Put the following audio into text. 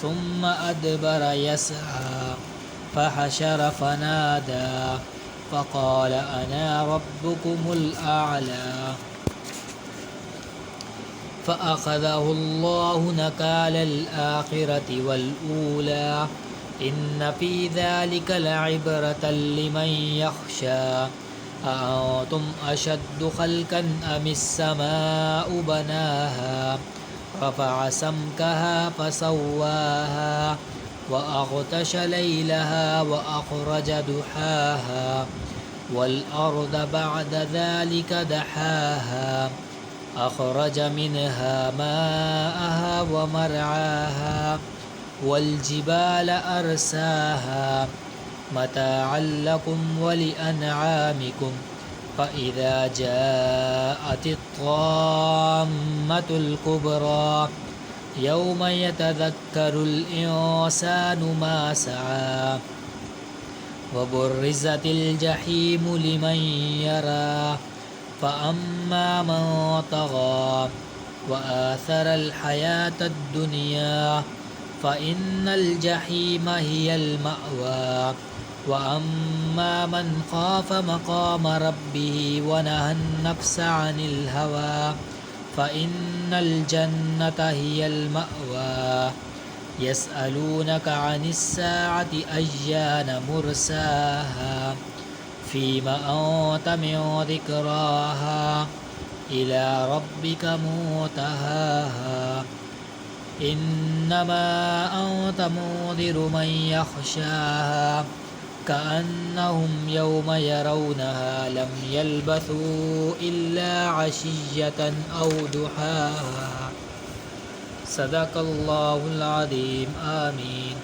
ثم أدبر يسعى فحشر فنادى فقال أنا ربكم الأعلى فأخذه الله نكال الآخرة والأولى إن في ذلك لعبرة لمن يخشى أأنتم أشد خلقا أم السماء بناها رفع سمكها فسواها وأغطش ليلها وأخرج ضحاها والأرض بعد ذلك دحاها أخرج منها ماءها ومرعاها والجبال أرساها متاعا لكم ولأنعامكم فإذا جاءت الطامة الكبرى يوم يتذكر الإنسان ما سعى وبرزت الجحيم لمن يرى فأما من طغى وآثر الحياة الدنيا فإن الجحيم هي المأوى وأما من خاف مقام ربه ونهى النفس عن الهوى فإن الجنة هي المأوى يسألونك عن الساعة أيان مرساها فيم أنت من ذكراها إلى ربك منتهاها إنما أنت منذر من يخشاها كأنهم يوم يرونها لم يلبثوا إلا عشية أو ضحاها صدق الله العظيم آمين.